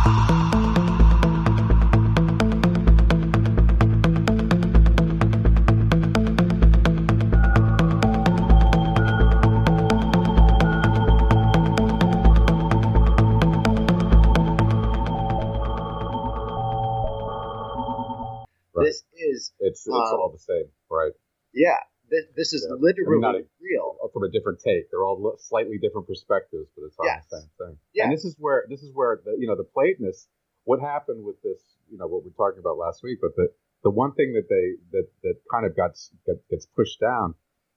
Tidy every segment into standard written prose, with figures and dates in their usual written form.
This is... It's all the same, right? Yeah. This is literally real. From a different take. They're all slightly different perspectives, but it's all the same thing. Yes. And this is where the Platonists, what happened with this, what we were talking about last week, but the one thing that kind of gets pushed down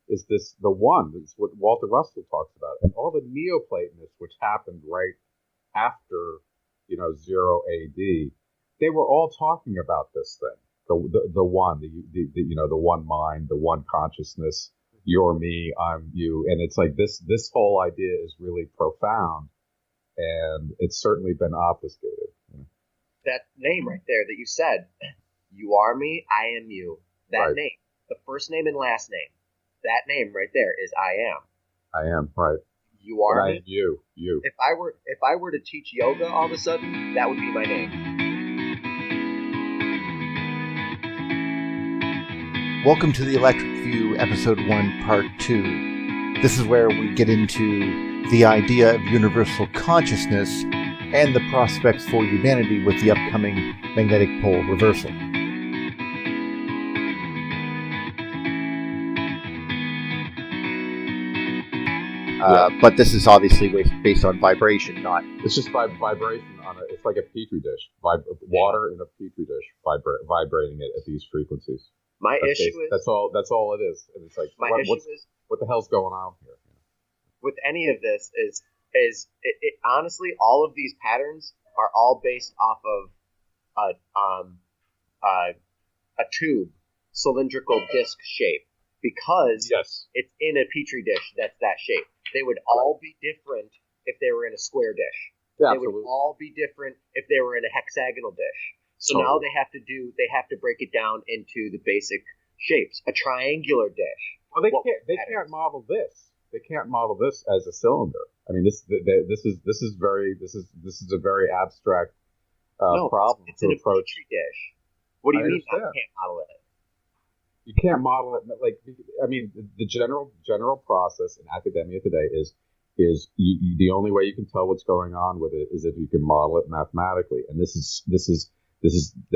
is the one. It's what Walter Russell talks about. And all the Neoplatonists, which happened right after, 0 AD, they were all talking about this thing. The one, the one mind, the one consciousness, you're me, I'm you. And it's like this whole idea is really profound, and it's certainly been obfuscated. That name right there that you said, you are me, I am you. That name, the first name and last name, that name right there is I am. I am, right. You are me. I am you. If I were to teach yoga all of a sudden, that would be my name. Welcome to the Electric View, Episode 1, Part 2. This is where we get into the idea of universal consciousness and the prospects for humanity with the upcoming magnetic pole reversal. But this is obviously based on vibration, not... It's just vibration it's like a petri dish. Water in a petri dish, vibrating it at these frequencies. That's all it is. And it's like, what the hell's going on here? With any of this is it honestly, all of these patterns are all based off of a tube, cylindrical disc shape, because it's in a petri dish that's that shape. They would all be different if they were in a square dish. Yeah, they would all be different if they were in a hexagonal dish. So now they have to break it down into the basic shapes. A triangular dish. Well, they can't model this. They can't model this as a cylinder. I mean, this is a very abstract problem it's to in approach. A petri dish. What do you mean? I can't model it. You can't model it like. I mean, the general process in academia today is the only way you can tell what's going on with it is if you can model it mathematically, and this is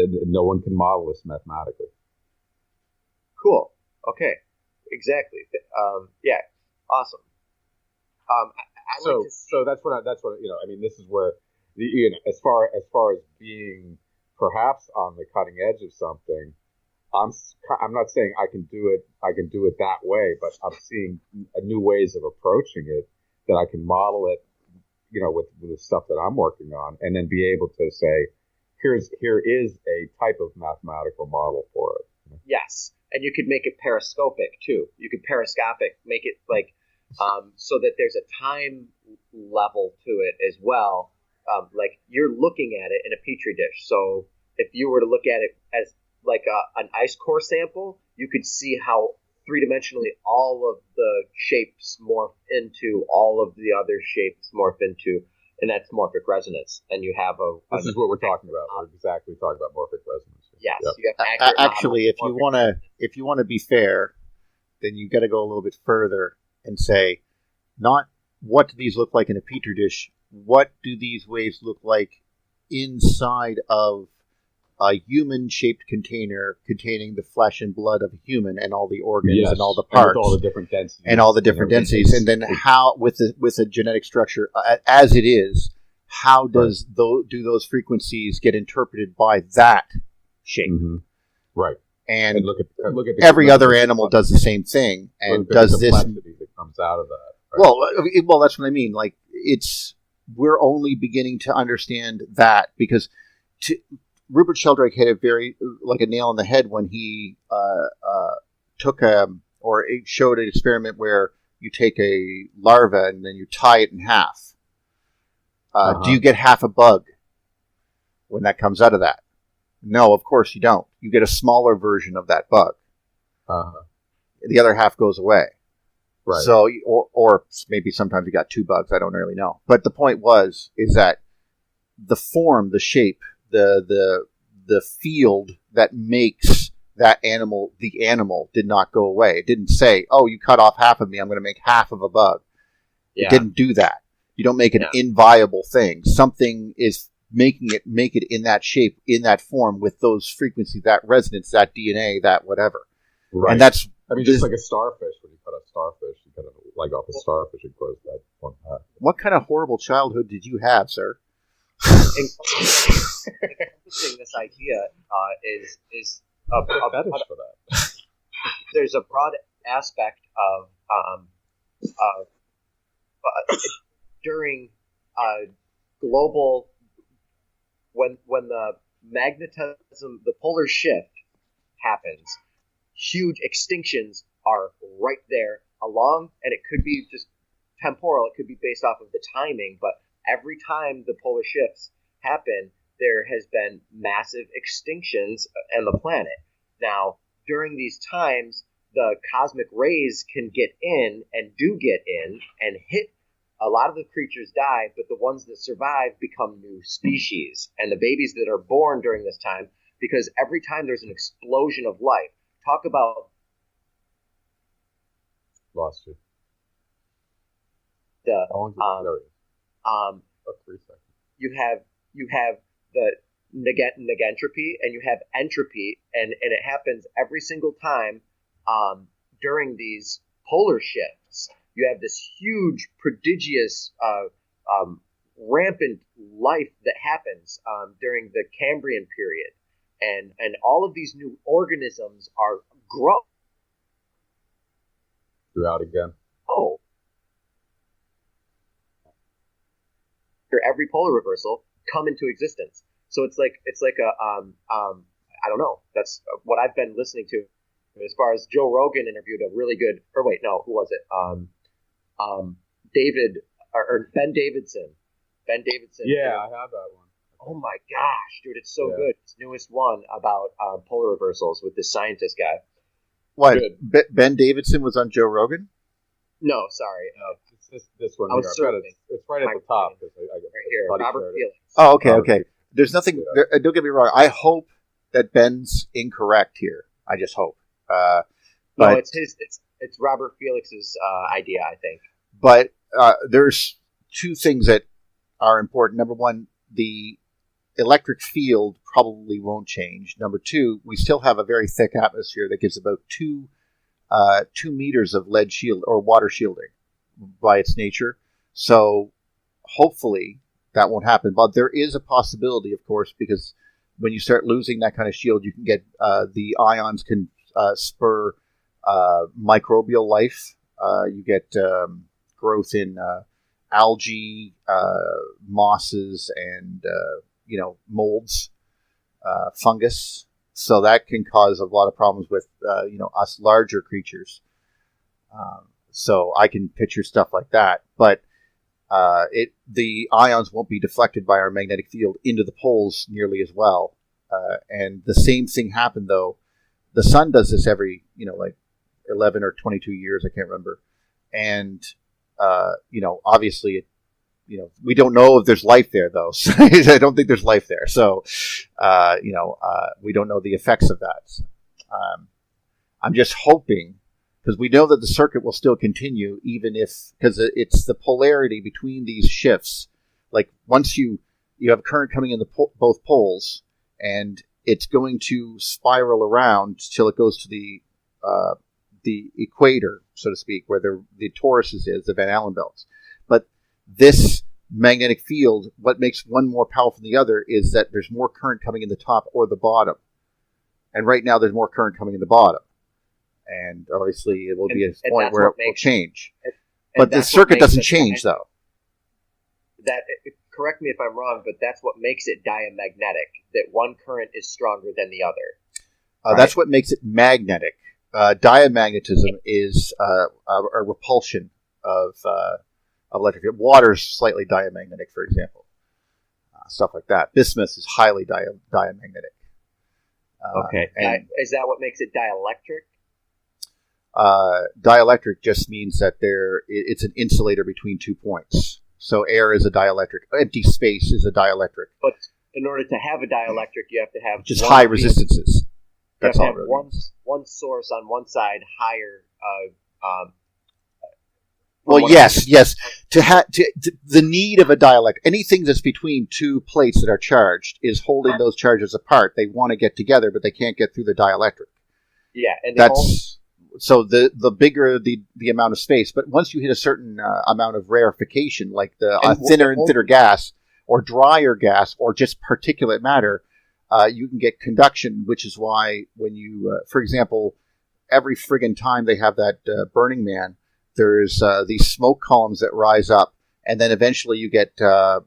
no one can model this mathematically. Cool. Okay. Exactly. Yeah. Awesome. So that's what I mean. This is where as far as being perhaps on the cutting edge of something, I'm not saying I can do it that way, but I'm seeing new ways of approaching it that I can model it, with the stuff that I'm working on, and then be able to say, here is a type of mathematical model for it. Yes, and you could make it periscopic too. You could make it like so that there's a time level to it as well. Like you're looking at it in a petri dish. So if you were to look at it as like an ice core sample, you could see how three-dimensionally all of the shapes morph into, all of the other shapes morph into, and that's morphic resonance. And you have This is what we're talking about. We're exactly talking about morphic resonance. Yes. Yep. You have actually, if you want to be fair, then you got to go a little bit further and say, not what do these look like in a petri dish? What do these waves look like inside of a human-shaped container containing the flesh and blood of a human and all the organs and all the parts and all the different densities and then how with a genetic structure as it is, how does do those frequencies get interpreted by that shape? Mm-hmm. Right. And look at every other animal does the same thing, and does this that comes out of that? Right? Well, that's what I mean. Like we're only beginning to understand that because Rupert Sheldrake had a nail in the head when he showed an experiment where you take a larva and then you tie it in half. Do you get half a bug when that comes out of that? No, of course you don't. You get a smaller version of that bug. The other half goes away. Right. So, or maybe sometimes you got two bugs. I don't really know. But the point is that the form, the shape, the field that makes that animal the animal did not go away. It didn't say, "Oh, you cut off half of me, I'm going to make half of a bug." Yeah. It didn't do that. You don't make an inviolable thing. Something is make it in that shape, in that form, with those frequencies, that resonance, that DNA, that whatever. Right. And that's, just like a starfish. When you cut a starfish, you cut a leg off a starfish, it grows that one back. What kind of horrible childhood did you have, sir? This idea is a fetish for that. There's a broad aspect of during global when the magnetism, the polar shift happens, huge extinctions are right there along, and it could be just temporal, it could be based off of the timing, but every time the polar shifts happen, there has been massive extinctions on the planet. Now, during these times, the cosmic rays can get in and do get in and hit. A lot of the creatures die, but the ones that survive become new species. And the babies that are born during this time, because every time there's an explosion of life, talk about... Lost you. The, How long is it? About 3 seconds. You have the negentropy and you have entropy, and it happens every single time during these polar shifts. You have this huge, prodigious, rampant life that happens during the Cambrian period, and all of these new organisms are growing. You're out again. Oh. After every polar reversal come into existence. So it's like a I don't know. That's what I've been listening to. As far as Joe Rogan interviewed a really good, or wait, no, who was it? David or Ben Davidson. Ben Davidson. Yeah, I have that one. Oh my gosh, dude, it's so good. His newest one about polar reversals with this scientist guy. What? Ben Davidson was on Joe Rogan? No, sorry. It's this one. I was it's right at the top. I right here, Robert Felix. Oh, okay. There's nothing. Don't get me wrong. I hope that Ben's incorrect here. I just hope. No, it's his. It's Robert Felix's idea, I think. But there's two things that are important. Number one, the electric field probably won't change. Number two, we still have a very thick atmosphere that gives about 2 meters of lead shield or water shielding by its nature. So hopefully that won't happen. But there is a possibility, of course, because when you start losing that kind of shield, you can get the ions can spur microbial life. You get growth in algae, mosses, and molds, fungus. So that can cause a lot of problems with us larger creatures. So I can picture stuff like that, but the ions won't be deflected by our magnetic field into the poles nearly as well. And the same thing happened though. The sun does this every, like 11 or 22 years. I can't remember. And, obviously we don't know if there's life there though. So I don't think there's life there. So, we don't know the effects of that. I'm just hoping, because we know that the circuit will still continue, even if, because it's the polarity between these shifts. Like once you have current coming in both poles, and it's going to spiral around till it goes to the equator, so to speak, where the toruses is, the Van Allen belts. But this magnetic field, what makes one more powerful than the other is that there's more current coming in the top or the bottom. And right now there's more current coming in the bottom. And obviously it will be a point where it will change. But the circuit doesn't change, though. Correct me if I'm wrong, but that's what makes it diamagnetic, that one current is stronger than the other. Right? That's what makes it magnetic. Diamagnetism is a repulsion of electric. Water is slightly diamagnetic, for example. Stuff like that. Bismuth is highly diamagnetic. Okay. Is that what makes it dielectric? Dielectric just means that it's an insulator between 2 points. So air is a dielectric. Empty space is a dielectric. But in order to have a dielectric, you have to have just high resistances. That's all. One source on one side higher. Well, yes. The need of a dielectric, anything that's between two plates that are charged, is holding those charges apart. They want to get together, but they can't get through the dielectric. Yeah, and so the bigger the amount of space. But once you hit a certain amount of rarefication, like thinner and thinner gas, or drier gas, or just particulate matter, you can get conduction, which is why when you, for example, every friggin' time they have that Burning Man, there's these smoke columns that rise up, and then eventually you get dust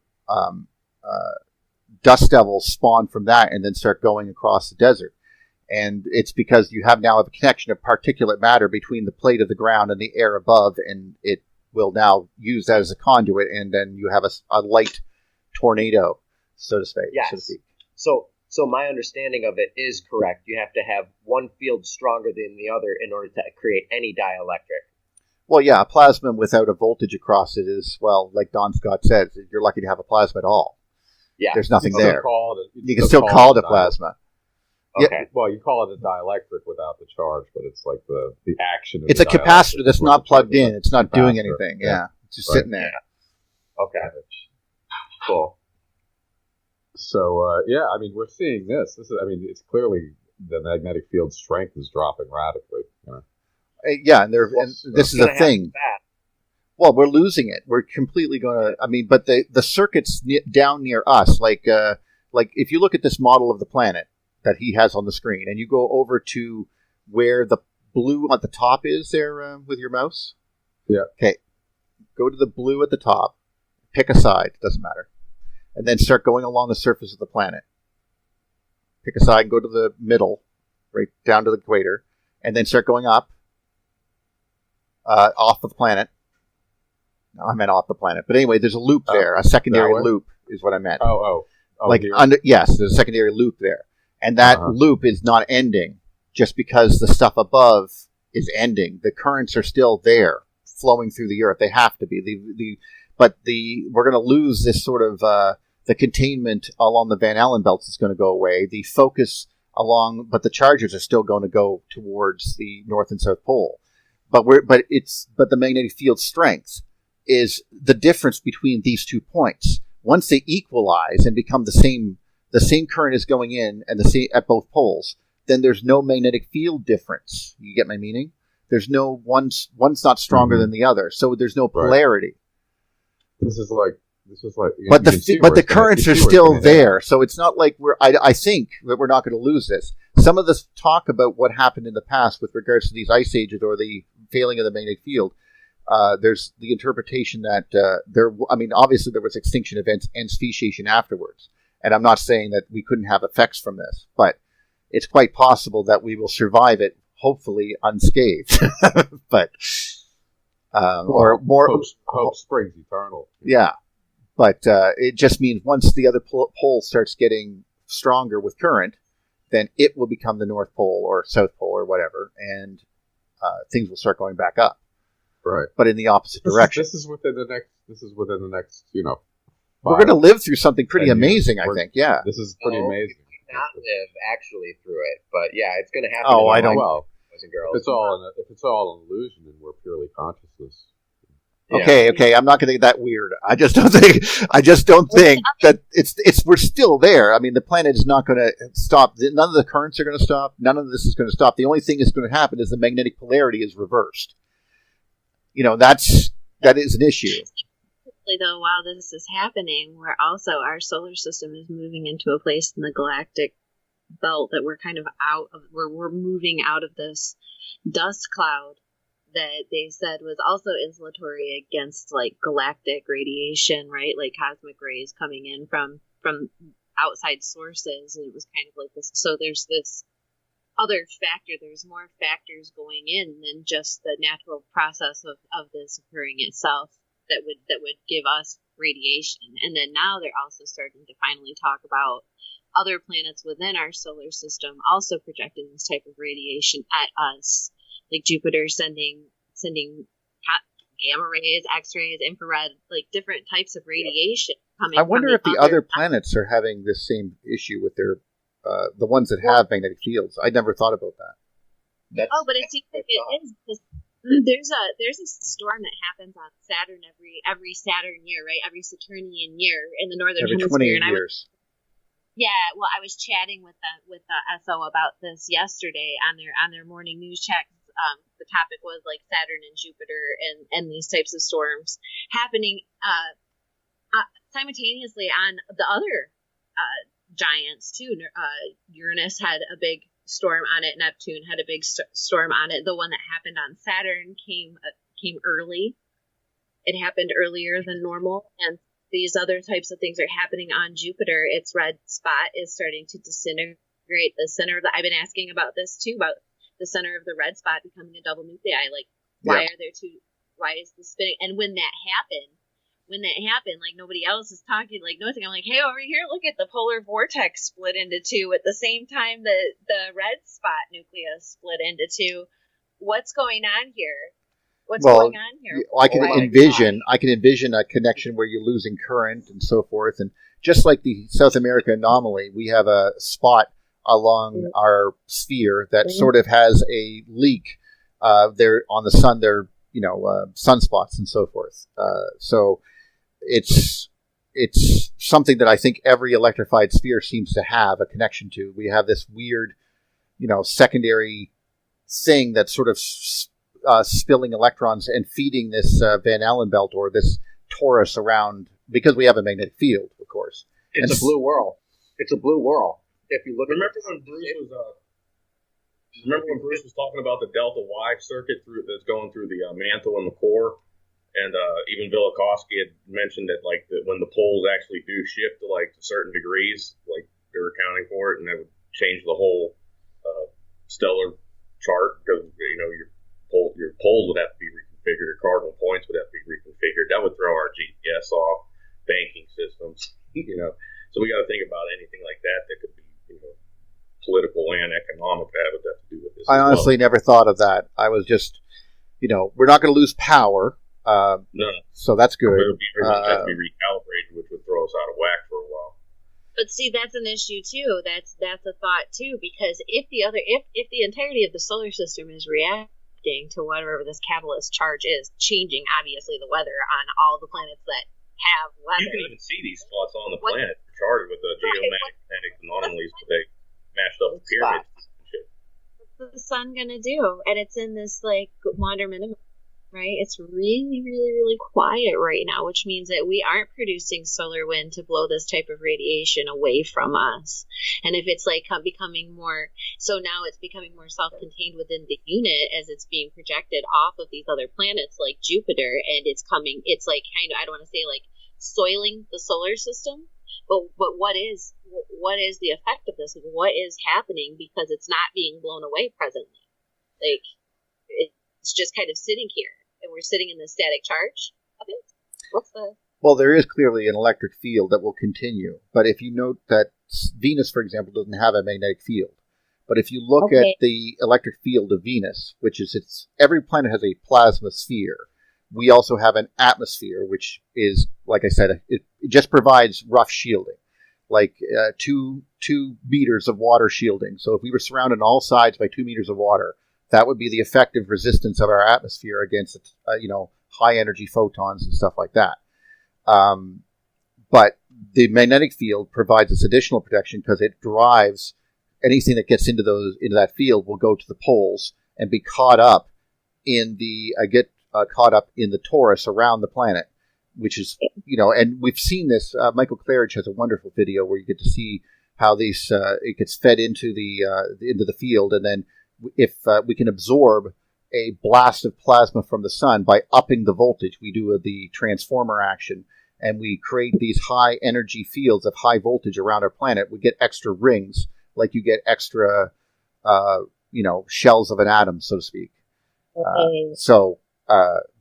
devils spawn from that and then start going across the desert. And it's because you have now a connection of particulate matter between the plate of the ground and the air above, and it will now use that as a conduit, and then you have a light tornado, so to speak. Yes. So my understanding of it is correct. You have to have one field stronger than the other in order to create any dielectric. Well, yeah, a plasma without a voltage across it is, well, like Don Scott said, you're lucky to have a plasma at all. Yeah. There's nothing there. You can still call it a plasma. Okay. Yeah. Well, you call it a dielectric without the charge, but it's like the action of it's a capacitor that's not plugged in. It's not doing anything. Yeah. It's just sitting there. Yeah. Okay. Cool. So, I mean, we're seeing this. It's clearly the magnetic field strength is dropping radically. You know? Yeah, and this is a thing. Well, we're losing it. We're completely going to, but the circuits down near us, like if you look at this model of the planet that he has on the screen, and you go over to where the blue at the top is there with your mouse. Yeah. Okay. Go to the blue at the top. Pick a side. Doesn't matter. And then start going along the surface of the planet. Pick a side and go to the middle, right down to the equator, and then start going up, off of the planet. No, I meant off the planet. But anyway, there's a loop there. A secondary loop is what I meant. Like yes, there's a secondary loop there. And that loop is not ending just because the stuff above is ending. The currents are still there, flowing through the Earth. They have to be. We're going to lose this sort of the containment along the Van Allen belts is going to go away. The focus but the charges are still going to go towards the North and South Pole. But the magnetic field strength is the difference between these 2 points. Once they equalize and become the same current is going in and the same at both poles, then there's no magnetic field difference. You get my meaning? There's no one's not stronger than the other, so there's no polarity. This is like. But the currents are still there, so it's not like I think that we're not going to lose this. Some of this talk about what happened in the past with regards to these ice ages or the failing of the magnetic field. There's the interpretation that obviously there was extinction events and speciation afterwards. And I'm not saying that we couldn't have effects from this, but it's quite possible that we will survive it, hopefully unscathed. But hope springs eternal. Yeah, but it just means once the other pole starts getting stronger with current, then it will become the North Pole or South Pole or whatever, and things will start going back up. Right, but in the opposite direction. This is within the next. We're going to live through something pretty amazing, I think. Yeah, this is pretty amazing. We not live actually through it, but yeah, it's going to happen. Oh, I don't. Well, boys and girls. If it's all an illusion and we're purely consciousness. Yeah. Okay. I'm not going to get that weird. I just don't think that we're still there. I mean, the planet is not going to stop. None of the currents are going to stop. None of this is going to stop. The only thing that's going to happen is the magnetic polarity is reversed. That is an issue. Though, while this is happening, our solar system is moving into a place in the galactic belt that we're kind of we're moving out of this dust cloud that they said was also insulatory against like galactic radiation, right? Like cosmic rays coming in from outside sources, and it was kind of like this. So there's this other factor. There's more factors going in than just the natural process of this occurring itself. That would give us radiation. And then now they're also starting to finally talk about other planets within our solar system also projecting this type of radiation at us, like Jupiter sending gamma rays, X-rays, infrared, like different types of radiation coming. I wonder if the other planets are having this same issue with their the ones that have magnetic fields. I never thought about that. But it seems like it is. There's a storm that happens on Saturn every Saturn year, right? Every Saturnian year in the northern hemisphere. Every 28 years. I was chatting with the SO about this yesterday on their morning news chat. The topic was like Saturn and Jupiter and these types of storms happening simultaneously on the other giants too. Uranus had a big storm on it. Neptune had a big storm on it. The one that happened on Saturn came early. It happened earlier than normal, and these other types of things are happening on Jupiter. Its red spot is starting to disintegrate. The center of I've been asking about this too, about the center of the red spot becoming a double nuclei. Like, why is the spinning? And when that happened, like nobody else is talking, like nothing. I'm like, hey, over here, look at the polar vortex split into two at the same time that the red spot nucleus split into two. What's going on here? Going on here? I can envision a connection where you're losing current and so forth. And just like the South America anomaly, we have a spot along our sphere that sort of has a leak there on the sun. There, sunspots and so forth. So it's something that I think every electrified sphere seems to have a connection to. We have this weird, secondary thing that's sort of spilling electrons and feeding this Van Allen belt or this torus around, because we have a magnetic field, of course. It's a blue whirl. It's a blue whirl. If you look, remember when Bruce was talking about the delta Y circuit that's going through the mantle and the core, and even Velikovsky had mentioned that when the poles actually do shift to certain degrees, like they're accounting for it, and that would change the whole stellar chart, because your poles would have to be reconfigured, your cardinal points would have to be reconfigured. That would throw our GPS off, banking systems, So we got to think about anything like that could be political and economic that would have to do with this. I honestly never thought of that. I was just, we're not going to lose power. No. So that's good. It would have to be recalibrated, which would throw us out of whack for a while. But see, that's an issue too. That's a thought too, because if the entirety of the solar system is reacting to whatever this catalyst charge is, changing obviously the weather on all the planets that have weather. You can even see these spots on the planet charted with the geomagnetic anomalies where they matched up the pyramids and shit. What's the sun gonna do? And it's in this water minimum, right? It's really, really, really quiet right now, which means that we aren't producing solar wind to blow this type of radiation away from us. And if it's becoming more, so now it's becoming more self-contained within the unit as it's being projected off of these other planets like Jupiter, and it's kind of, I don't want to say soiling the solar system, but what is the effect of this? What is happening because it's not being blown away presently? It's just kind of sitting here, and we're sitting in the static charge of it. Well, there is clearly an electric field that will continue, but if you note that Venus, for example, doesn't have a magnetic field, but if you look at the electric field of Venus, which is every planet has a plasma sphere. We also have an atmosphere, which is, like I said, it just provides rough shielding, like 2 meters of water shielding. So if we were surrounded on all sides by 2 meters of water, that would be the effective resistance of our atmosphere against, high energy photons and stuff like that. But the magnetic field provides this additional protection because it drives anything that gets into that field will go to the poles and be caught up in the torus around the planet, which is, and we've seen this. Michael Claridge has a wonderful video where you get to see how these it gets fed into the field, and then if we can absorb a blast of plasma from the sun by upping the voltage, we do the transformer action, and we create these high energy fields of high voltage around our planet. We get extra rings, like you get extra, shells of an atom, so to speak.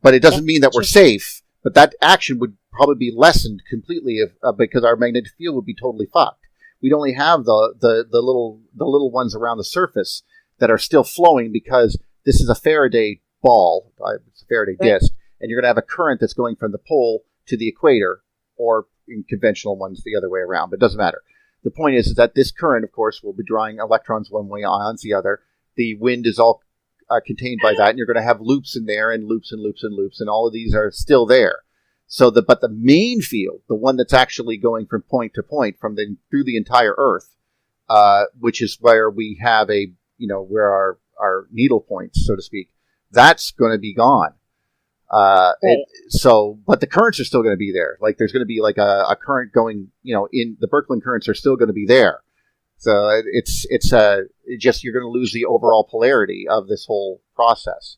But it doesn't mean that we're safe. But that action would probably be lessened completely because our magnetic field would be totally fucked. We'd only have the little ones around the surface that are still flowing because this is a Faraday ball, it's a Faraday disc, and you're going to have a current that's going from the pole to the equator, or in conventional ones the other way around, but it doesn't matter. The point is that this current, of course, will be drawing electrons one way, ions the other. The wind is all contained by that, and you're going to have loops in there, and loops and loops and loops, and all of these are still there. So, but the main field, the one that's actually going from point to point through the entire Earth, which is where we have where our needle points, so to speak, that's going to be gone. Right. But the currents are still going to be there. Like there's going to be like a current going, in the Birkeland currents are still going to be there. So it's just you're going to lose the overall polarity of this whole process.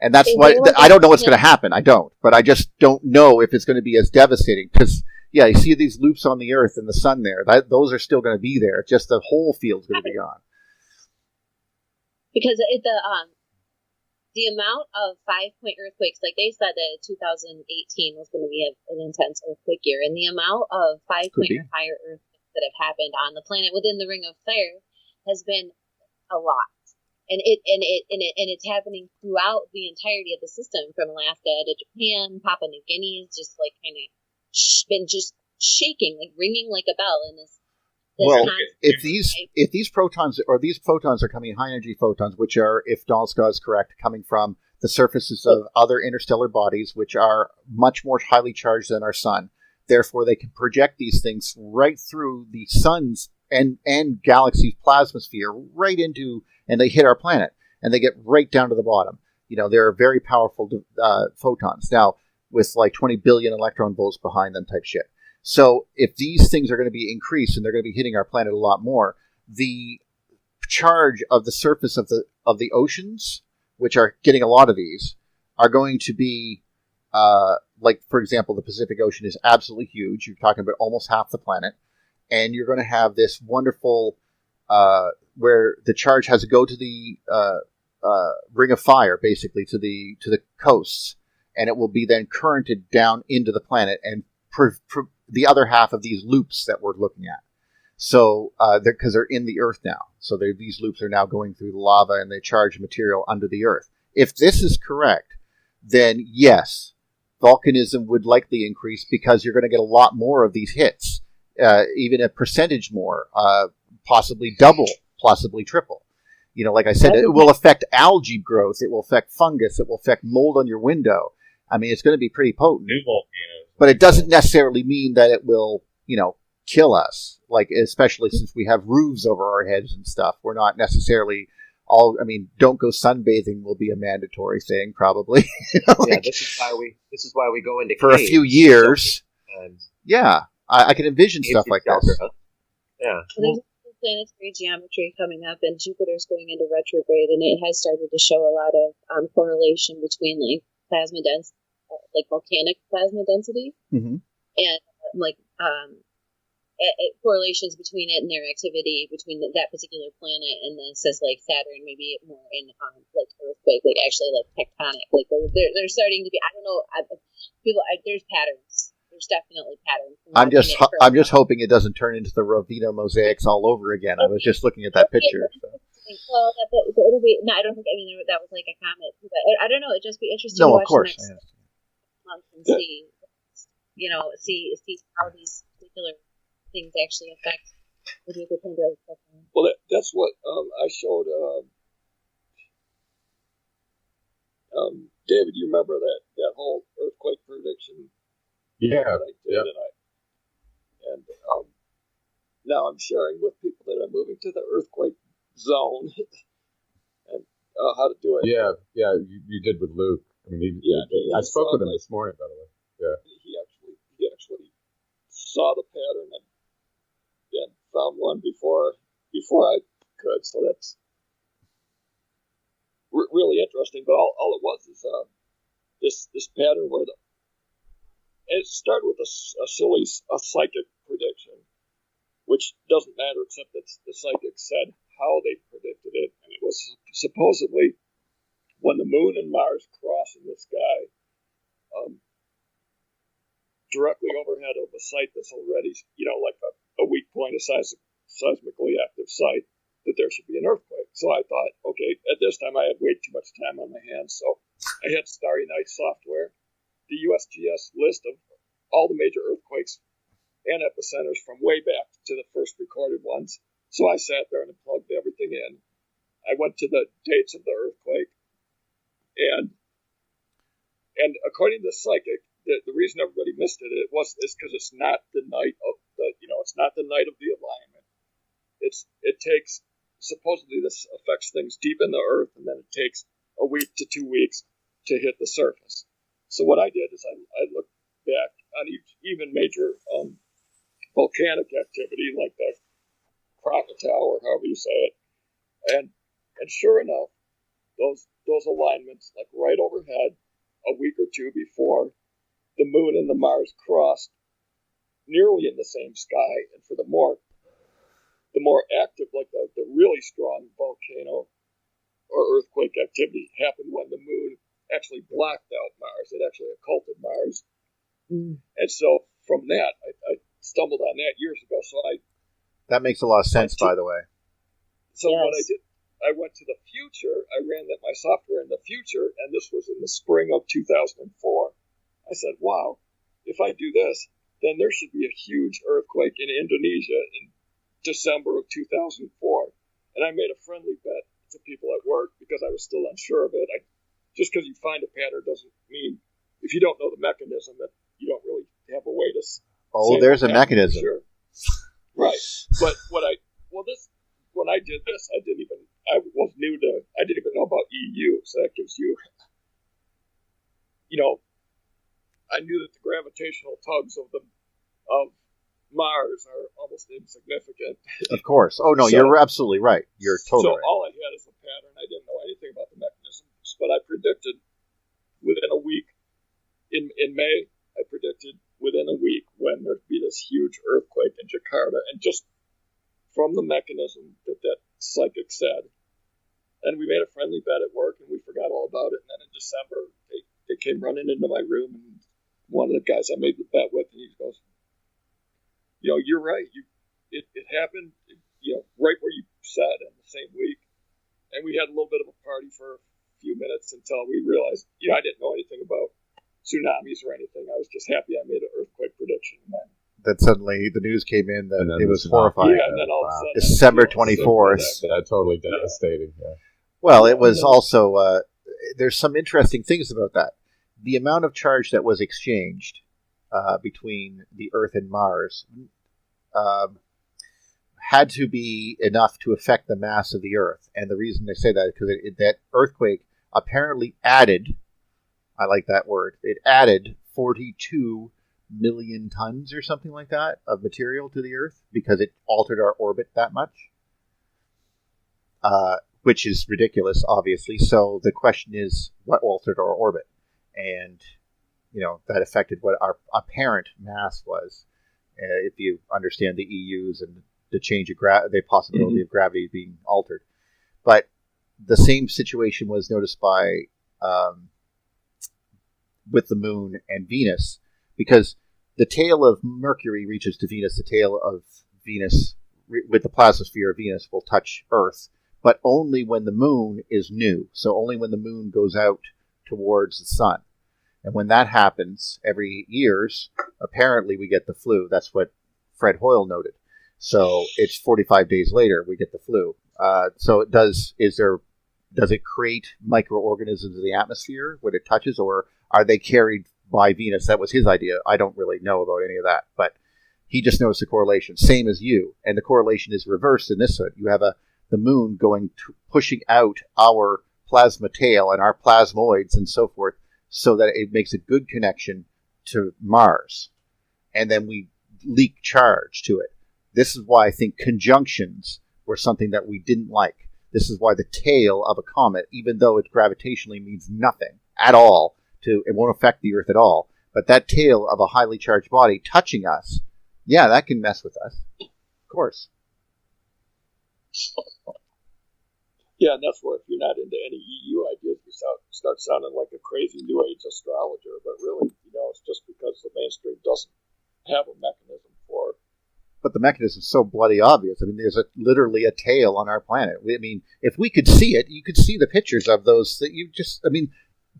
And that's what I don't know what's going to happen. I don't, but I just don't know if it's going to be as devastating because you see these loops on the Earth and the sun there. Those are still going to be there. Just the whole field's going to be gone. Because the amount of 5-point earthquakes, like they said that 2018 was going to be an intense earthquake year, and the amount of 5-point or higher earthquakes that have happened on the planet within the Ring of Fire has been a lot, and it's happening throughout the entirety of the system, from Alaska to Japan. Papua New Guinea is just like kind of been just shaking, like ringing like a bell in this. Well, if these protons are coming, high energy photons, which are, if Donald Scott is correct, coming from the surfaces of other interstellar bodies, which are much more highly charged than our sun, therefore they can project these things right through the sun's and galaxy's plasma sphere, right into, and they hit our planet, and they get right down to the bottom. They're very powerful photons. Now, with like 20 billion electron volts behind them type shit. So if these things are going to be increased and they're going to be hitting our planet a lot more, the charge of the surface of the oceans, which are getting a lot of these, are going to be, like, for example, the Pacific Ocean is absolutely huge. You're talking about almost half the planet. And you're going to have this wonderful, where the charge has to go to the Ring of Fire, basically, to the coasts. And it will be then currented down into the planet and the other half of these loops that we're looking at. So, because they're in the Earth now. So these loops are now going through the lava and they charge material under the Earth. If this is correct, then yes, volcanism would likely increase because you're going to get a lot more of these hits, even a percentage more, possibly double, possibly triple. Like I said, it will affect algae growth. It will affect fungus. It will affect mold on your window. I mean, it's going to be pretty potent. New volcanoes. But it doesn't necessarily mean that it will, kill us. Like, especially since we have roofs over our heads and stuff. We're not necessarily don't go sunbathing will be a mandatory thing, probably. This is why we go into for caves, a few years. I can envision stuff like this. Yeah. Well, there's planetary geometry coming up, and Jupiter's going into retrograde, and it has started to show a lot of correlation between like plasma density, like volcanic plasma density, and correlations between it and their activity between that particular planet, and then says like Saturn, maybe more in like earthquake, like actually like tectonic, like they're starting to be. I don't know. There's patterns. There's definitely patterns. I'm just hoping it doesn't turn into the Rovino mosaics all over again. I was just looking at that picture. So. Well, it'll be. No, I don't think. I mean, that was like a comment. But I don't know. It'd just be interesting. No, to watch of course. Next month and see, see how these particular things actually affect the Jupiter. Well, that's what I showed. David, you remember that whole earthquake prediction? Yeah. And now I'm sharing with people that are moving to the earthquake zone and how to do it. Yeah, you did with Luke. I mean, I spoke with him this morning, by the way. Yeah. He actually saw the pattern and found one before I could. So that's really interesting. But all it was is this pattern where it started with a psychic prediction, which doesn't matter except that the psychic said how they predicted it, and it was supposedly when the moon and Mars cross in the sky, directly overhead of a site that's already, like a weak point, a seismically active site, that there should be an earthquake. So I thought, okay, at this time I had way too much time on my hands, so I had Starry Night software, the USGS list of all the major earthquakes and epicenters from way back to the first recorded ones. So I sat there and plugged everything in. I went to the dates of the earthquake, and according to the psychic, the reason everybody missed it is because it's not the night of it's not the night of the alignment. It takes, supposedly this affects things deep in the earth, and then it takes a week to 2 weeks to hit the surface. So what I did is I looked back on even major volcanic activity like the Krakatoa, or however you say it, and sure enough, those alignments, like right overhead, a week or two before the moon and the Mars crossed, nearly in the same sky, and for the more active, like the really strong volcano or earthquake activity happened when the moon actually blacked out Mars. It actually occulted Mars. And so from that, I stumbled on that years ago. So that makes a lot of sense, by the way. So yes. What I did, I went to the future. I ran my software in the future, and this was in the spring of 2004. I said, wow, if I do this, then there should be a huge earthquake in Indonesia in December of 2004. And I made a friendly bet to people at work because I was still unsure of it. Just because you find a pattern doesn't mean, if you don't know the mechanism, that you don't really have a way to. Oh, there's a mechanism. Sure. Right. But when I did this, I didn't even know about EU. So that gives you, I knew that the gravitational tugs of Mars are almost insignificant. Of course. Oh, no, you're absolutely right. You're totally right. So all I had is a pattern. I didn't know anything about the mechanisms, but I predicted within a week, in May, I predicted within a week when there'd be this huge earthquake in Jakarta, and just from the mechanism that psychic said. And we made a friendly bet at work, and we forgot all about it. And then in December, they came running into my room, and one of the guys I made the bet with, and he goes, you're right. It happened, right where you said, in the same week. And we had a little bit of a party for a few minutes until we realized, I didn't know anything about tsunamis or anything. I was just happy I made an earthquake prediction. And then suddenly the news came in that it was horrifying. Yeah, and then all of a sudden, December 24th. That's totally devastating. Yeah. Well, it was also, there's some interesting things about that. The amount of charge that was exchanged between the Earth and Mars had to be enough to affect the mass of the Earth. And the reason they say that is because that earthquake apparently added, I like that word, it added 42 million tons or something like that of material to the Earth because it altered our orbit that much, which is ridiculous, obviously. So the question is, what altered our orbit? And, that affected what our apparent mass was. If you understand the EUs and the change of the possibility of gravity being altered. But the same situation was noticed by with the moon and Venus, because the tail of Mercury reaches to Venus, the tail of Venus with the plasmasphere of Venus will touch Earth, but only when the moon is new. So only when the moon goes out towards the sun. And when that happens every years, apparently we get the flu. That's what Fred Hoyle noted. So it's 45 days later we get the flu. So it does it create microorganisms in the atmosphere when it touches, or are they carried by Venus? That was his idea. I don't really know about any of that, but he just noticed the correlation, same as you. And the correlation is reversed in this one. You have the moon pushing out our plasma tail and our plasmoids and so forth, so that it makes a good connection to Mars. And then we leak charge to it. This is why I think conjunctions were something that we didn't like. This is why the tail of a comet, even though it gravitationally means nothing at all, it won't affect the Earth at all, but that tail of a highly charged body touching us, yeah, that can mess with us. Of course. Yeah, and that's where if you're not into any EU ideas, you start sounding like a crazy New Age astrologer. But really, it's just because the mainstream doesn't have a mechanism for it. But the mechanism is so bloody obvious. I mean, there's literally a tail on our planet. I mean, if we could see it, you could see the pictures of those.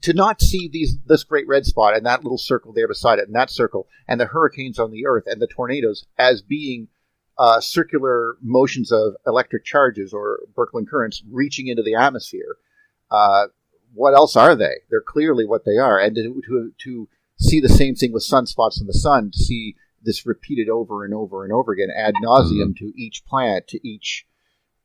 to not see this great red spot and that little circle there beside it and that circle and the hurricanes on the Earth and the tornadoes as being circular motions of electric charges or Birkeland currents reaching into the atmosphere, what else are they? They're clearly what they are. And to see the same thing with sunspots in the sun, to see this repeated over and over and over again ad nauseum to each planet, to each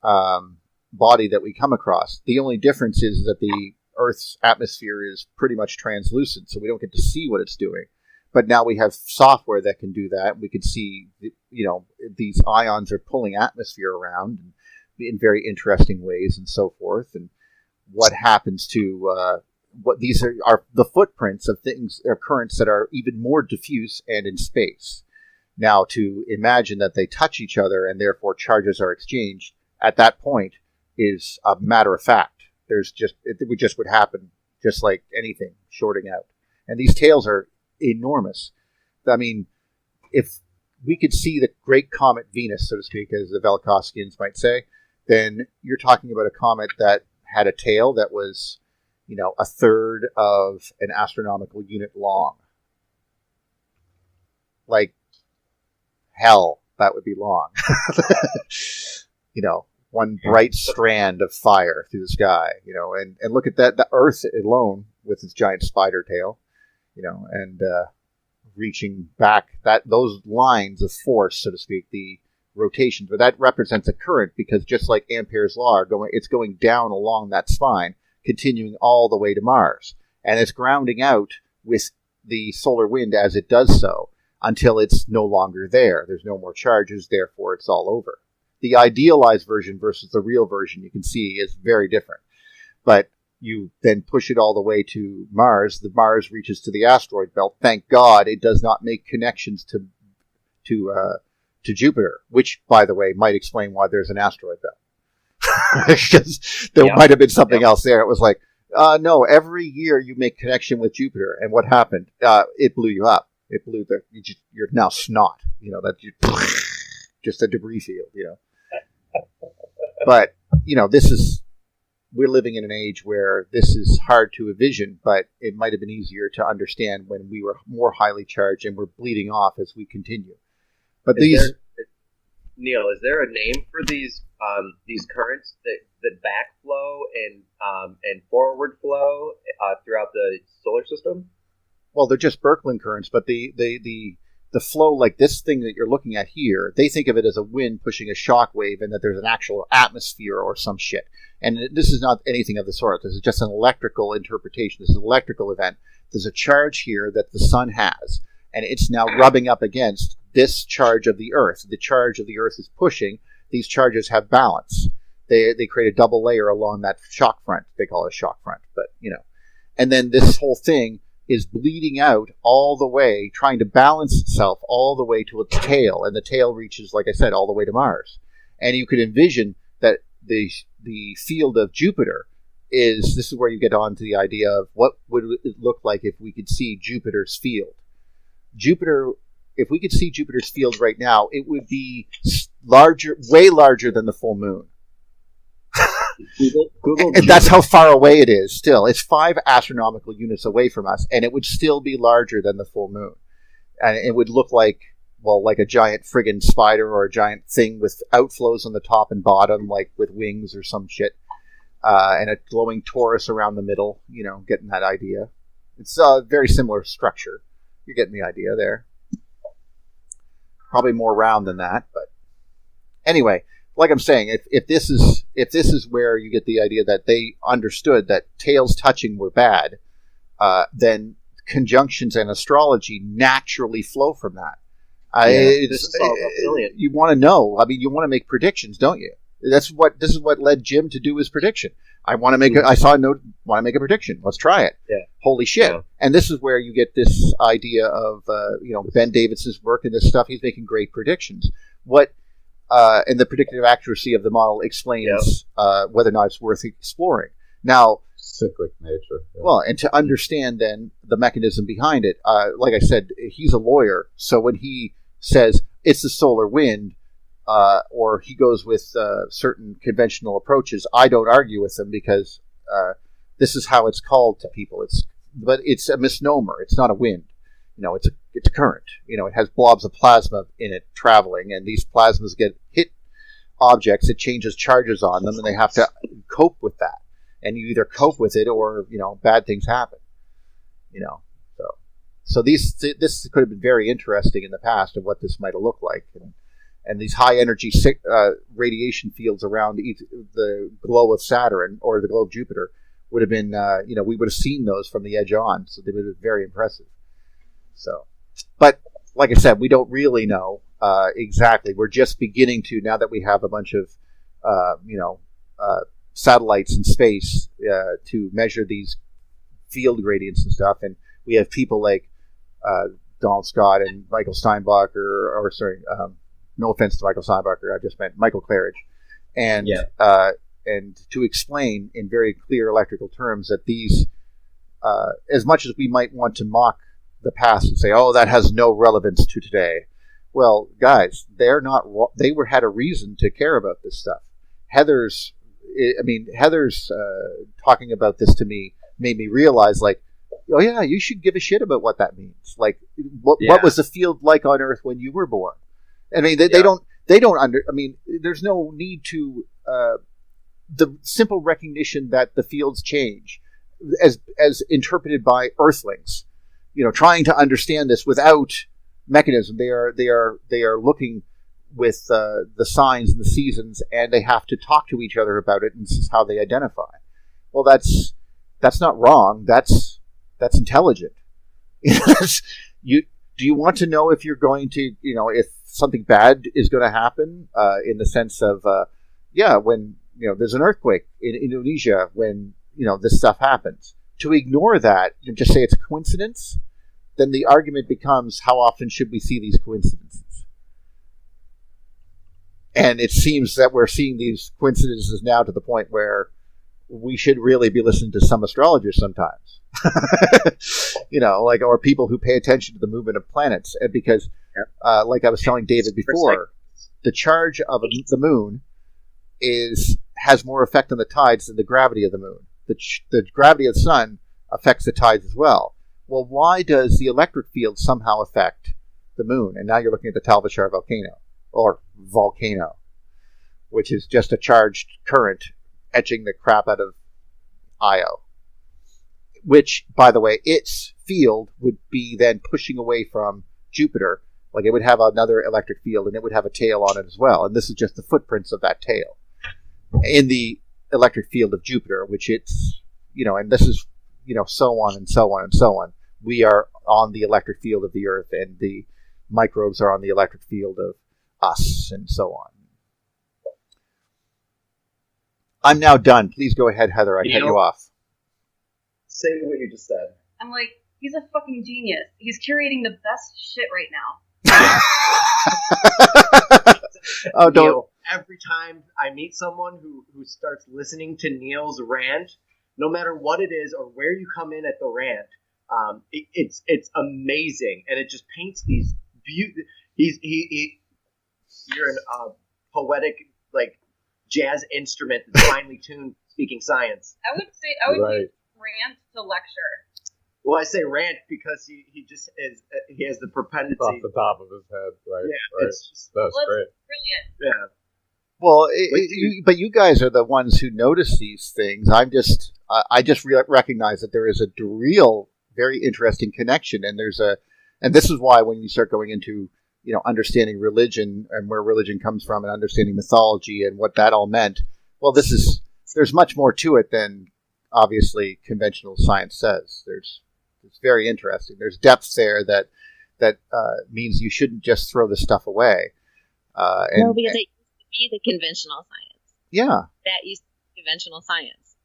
body that we come across. The only difference is that the Earth's atmosphere is pretty much translucent, so we don't get to see what it's doing. But now we have software that can do that. We can see, these ions are pulling atmosphere around in very interesting ways and so forth. And what happens to what these are the footprints of things, or currents that are even more diffuse and in space. Now, to imagine that they touch each other and therefore charges are exchanged at that point is a matter of fact. It would happen just like anything shorting out. And these tails are enormous. I mean, if we could see the great comet Venus, so to speak, as the Velikovskians might say, then you're talking about a comet that had a tail that was, a third of an astronomical unit long. Like hell, that would be long. One bright strand of fire through the sky, and look at that, the Earth alone with its giant spider tail, and reaching back those lines of force, so to speak, the rotations, but that represents a current because just like Ampere's law, it's going down along that spine, continuing all the way to Mars, and it's grounding out with the solar wind as it does so until it's no longer there. There's no more charges, therefore it's all over. The idealized version versus the real version, you can see, is very different. But you then push it all the way to Mars. The Mars reaches to the asteroid belt. Thank God it does not make connections to Jupiter, which, by the way, might explain why there's an asteroid belt. Because there might have been something else there. It was like, no, every year you make connection with Jupiter. And what happened? It blew you up. It blew you're now snot. Just a debris field, But, we're living in an age where this is hard to envision, but it might have been easier to understand when we were more highly charged and we're bleeding off as we continue. But Neil, is there a name for these currents that backflow and forward flow throughout the solar system? Well, they're just Birkeland currents, but the flow, like this thing that you're looking at here, they think of it as a wind pushing a shock wave and that there's an actual atmosphere or some shit. And this is not anything of the sort. This is just an electrical interpretation. This is an electrical event. There's a charge here that the sun has, and it's now rubbing up against this charge of the Earth. The charge of the Earth is pushing. These charges have balance. They create a double layer along that shock front. They call it a shock front, but, And then this whole thing is bleeding out all the way, trying to balance itself all the way to its tail, and the tail reaches, like I said, all the way to Mars. And you could envision that the field of Jupiter this is where you get on to the idea of what would it look like if we could see Jupiter's field. If we could see Jupiter's field right now, it would be larger, way larger than the full moon. Google and that's how far away it is still. It's 5 astronomical units away from us, and it would still be larger than the full moon. And it would look like a giant friggin' spider or a giant thing with outflows on the top and bottom, like with wings or some shit. And a glowing torus around the middle, getting that idea. It's a very similar structure. You're getting the idea there. Probably more round than that, but anyway, like I'm saying, if this is where you get the idea that they understood that tails touching were bad, then conjunctions and astrology naturally flow from that. This is all brilliant. You want to know. I mean, you want to make predictions, don't you? This is what led Jim to do his prediction. I want to make I saw a note. Want to make a prediction? Let's try it. Yeah. Holy shit! Yeah. And this is where you get this idea of Ben Davidson's work and this stuff. He's making great predictions. And the predictive accuracy of the model explains whether or not it's worth exploring. Now, cyclic nature. Yeah. Well, and to understand then the mechanism behind it, like I said, he's a lawyer, so when he says it's the solar wind, or he goes with certain conventional approaches, I don't argue with him because this is how it's called to people. But it's a misnomer. It's not a wind. It's a current. It has blobs of plasma in it traveling, and these plasmas hit objects. It changes charges on them, and they have to cope with that. And you either cope with it, or bad things happen. So this could have been very interesting in the past of what this might have looked like, and these high energy radiation fields around the glow of Saturn or the glow of Jupiter would have been, we would have seen those from the edge on, so they would have been very impressive. So, but like I said, we don't really know exactly. We're just beginning to, now that we have a bunch of, satellites in space to measure these field gradients and stuff, and we have people like Donald Scott and Michael Steinbacher, no offense to Michael Steinbacher, I just meant Michael Claridge, and to explain in very clear electrical terms that these, as much as we might want to mock the past and say, oh, that has no relevance to today. Well, guys, they had a reason to care about this stuff. Heather's talking about this to me made me realize, like, oh yeah, you should give a shit about what that means. Like, what was the field like on Earth when you were born? I mean, they don't there's no need to, the simple recognition that the fields change as interpreted by Earthlings, trying to understand this without mechanism. They are looking with the signs and the seasons, and they have to talk to each other about it, and this is how they identify. Well, that's not wrong. That's intelligent. Do you want to know if you're going to, if something bad is going to happen, in the sense of, when, there's an earthquake in Indonesia, when, this stuff happens. To ignore that and just say it's a coincidence, then the argument becomes, how often should we see these coincidences? And it seems that we're seeing these coincidences now to the point where we should really be listening to some astrologers sometimes. Or people who pay attention to the movement of planets. And because, like I was telling David before, the charge of the moon has more effect on the tides than the gravity of the moon. The gravity of the sun affects the tides as well. Well, why does the electric field somehow affect the moon? And now you're looking at the Tal Bashar volcano, which is just a charged current etching the crap out of Io. Which, by the way, its field would be then pushing away from Jupiter. Like, it would have another electric field, and it would have a tail on it as well. And this is just the footprints of that tail in the electric field of Jupiter, which it's, and this is, so on and so on and so on. We are on the electric field of the Earth, and the microbes are on the electric field of us, and so on. I'm now done. Please go ahead, Heather. I cut you off. Say what you just said. I'm like, he's a fucking genius. He's curating the best shit right now. Oh, don't. Neil, every time I meet someone who starts listening to Neil's rant, no matter what it is or where you come in at the rant, it's amazing, and it just paints these you're a poetic, like, jazz instrument that's finely tuned, speaking science. I would use rant to lecture. Well, I say rant because he just he has the propensity off the top of his head, right? Yeah, That's great. Brilliant. Yeah. Well, but you guys are the ones who notice these things. I just recognize that there is a real, very interesting connection, and and this is why when you start going into understanding religion and where religion comes from, and understanding mythology and what that all meant, well, there's much more to it than obviously conventional science says. It's very interesting. There's depth there that means you shouldn't just throw this stuff away. No, because it used to be the conventional science. Yeah. That used to be conventional science.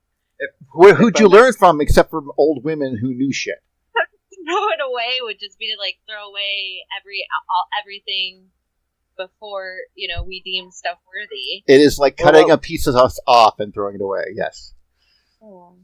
Who'd you learn from except from old women who knew shit? Throw it away would just be to throw away everything before we deem stuff worthy. It is like cutting a piece of us off and throwing it away. Yes. Oh.